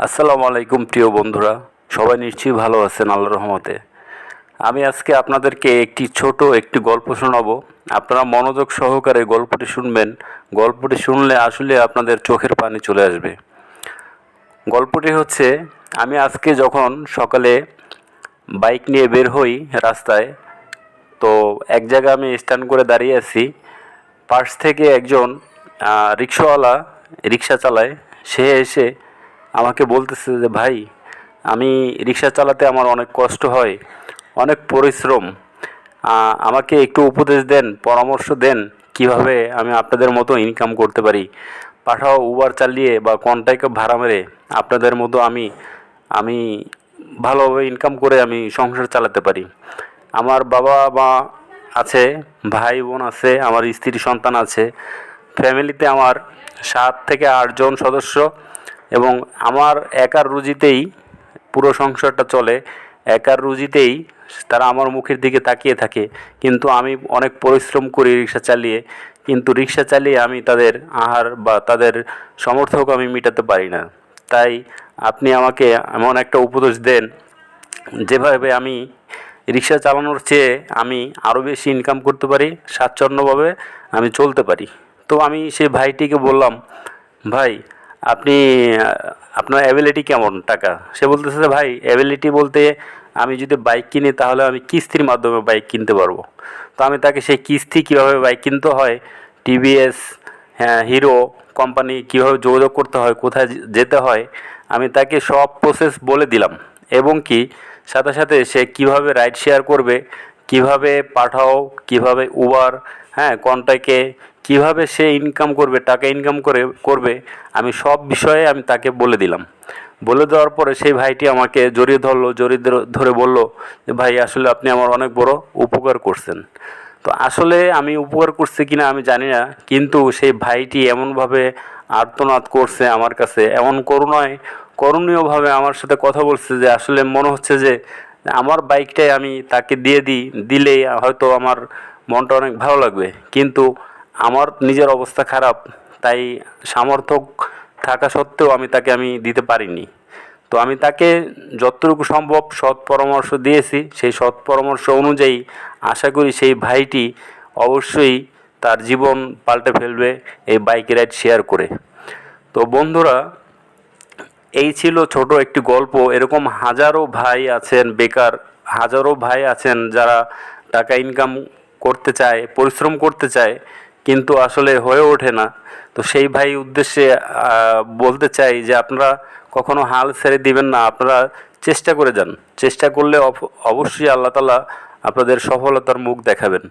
আসসালামু আলাইকুম প্রিয় বন্ধুরা, সবাই নিশ্চয়ই ভালো আছেন আল্লাহর রহমতে। আমি আজকে আপনাদেরকে একটি গল্প শোনাবো। আপনারা মনোযোগ সহকারে গল্পটি শুনবেন। গল্পটি শুনলে আসলে আপনাদের চোখের পানি চলে আসবে। গল্পটি হচ্ছে, আমি আজকে যখন সকালে বাইক নিয়ে বের হই রাস্তায়, তো এক জায়গায় আমি স্ট্যান্ড করে দাঁড়িয়ে আছি। পাশ থেকে একজন রিক্সাওয়ালা রিক্সা চালায়। সে এসে আমাকে বলতেছে যে, ভাই, আমি রিক্সা চালাতে আমার অনেক কষ্ট হয়, অনেক পরিশ্রম, আমাকে একটু উপদেশ দেন, পরামর্শ দেন কিভাবে আমি আপনাদের মতো ইনকাম করতে পারি। পাঠাও উবার চালিয়ে বা কন্ট্রাক্টে ভাড়া মেরে আপনাদের মতো আমি ভালোভাবে ইনকাম করে আমি সংসার চালাতে পারি। আমার বাবা মা আছে, ভাই বোন আছে, আমার স্ত্রী সন্তান আছে। ফ্যামিলিতে আমার 7 থেকে 8 জন সদস্য, এবং আমার একার রুজিতেই পুরো সংসারটা চলে। একার রুজিতেই তারা আমার মুখের দিকে তাকিয়ে থাকে। কিন্তু আমি অনেক পরিশ্রম করি রিক্সা চালিয়ে, কিন্তু রিক্সা চালিয়ে আমি তাদের আহার বা তাদের সমর্থক আমি মেটাতে পারি না। তাই আপনি আমাকে এমন একটা উপদেশ দেন যেভাবে আমি রিক্সা চালানোর চেয়ে আমি আরও বেশি ইনকাম করতে পারি, স্বাচ্ছন্দ্যভাবে আমি চলতে পারি। তো আমি সেই ভাইটিকে বললাম, ভাই, আপনি আপনার অ্যাবিলিটি কেমন টাকা? সে বলতেছে যে, ভাই, অ্যাবিলিটি বলতে আমি যদি বাইক কিনি তাহলে আমি কিস্তির মাধ্যমে বাইক কিনতে পারবো। তো আমি তাকে সেই কিস্তি কীভাবে বাইক কিনতে হয়, টিভিএস, হিরো কোম্পানি কীভাবে যোগাযোগ করতে হয়, কোথায় যেতে হয়, আমি তাকে সব প্রসেস বলে দিলাম। এবং কি সাথে সাথে সে কীভাবে রাইড শেয়ার করবে, কিভাবে পাঠাও, কিভাবে উবার, কন্ট্রাক্টে কীভাবে সে ইনকাম করবে, টাকা ইনকাম করবে, আমি সব বিষয়ে আমি তাকে বলে দিলাম। বলে দেওয়ার পরে সেই ভাইটি আমাকে জড়িয়ে ধরে বলল যে, ভাই, আসলে আপনি আমার অনেক বড় উপকার করছেন। তো আসলে আমি উপকার করছি কিনা আমি জানি না, কিন্তু সেই ভাইটি এমনভাবে আর্তনাদ করছে আমার কাছে, এমন করুণীয়ভাবে আমার সাথে কথা বলছে যে আসলে মনে হচ্ছে যে আমার বাইকটাই আমি তাকে দিলেই হয়তো আমার মনটা অনেক ভালো লাগবে। কিন্তু আমার নিজের অবস্থা খারাপ, তাই সামর্থ্য থাকা সত্ত্বেও আমি তাকে দিতে পারিনি। তো আমি তাকে যতটুকু সম্ভব সৎ পরামর্শ দিয়েছি। সেই সৎ পরামর্শ অনুযায়ী আশা করি সেই ভাইটি অবশ্যই তার জীবন পাল্টে ফেলবে এই বাইক রাইড শেয়ার করে। তো বন্ধুরা, এই ছিল ছোট একটি গল্প। এরকম হাজারো ভাই আছেন বেকার, হাজারো ভাই আছেন যারা টাকা ইনকাম করতে চায়, পরিশ্রম করতে চায়, কিন্তু আসলে হয়ে ওঠে না। তো সেই ভাই উদ্দেশ্যে বলতে চাই যে আপনারা কখনো হাল ছেড়ে দিবেন না, আপনারা চেষ্টা করে যান। চেষ্টা করলে অবশ্যই আল্লাহ তাআলা আপনাদের সফলতার মুখ দেখাবেন।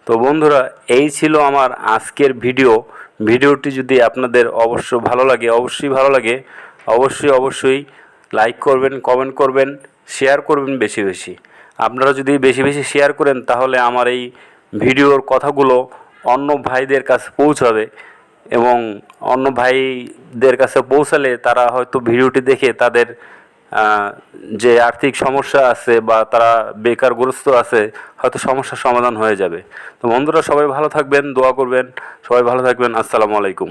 তো বন্ধুরা, এই ছিল আমার আজকের ভিডিওটি যদি আপনাদের অবশ্যই ভালো লাগে, অবশ্যই লাইক করবেন, কমেন্ট করবেন, শেয়ার করবেন বেশি বেশি। আপনারা যদি বেশি বেশি শেয়ার করেন তাহলে আমার এই ভিডিওর কথাগুলো অন্য ভাইদের কাছে পৌঁছাবে, এবং অন্য ভাইদের কাছে পৌঁছালে তারা হয়তো ভিডিওটি দেখে তাদের যে আর্থিক সমস্যা আছে বা তারা বেকারগ্রস্ত আছে, হয়তো সমস্যার সমাধান হয়ে যাবে। তো বন্ধুরা, সবাই ভালো থাকবেন, দোয়া করবেন, সবাই ভালো থাকবেন। আসসালামু আলাইকুম।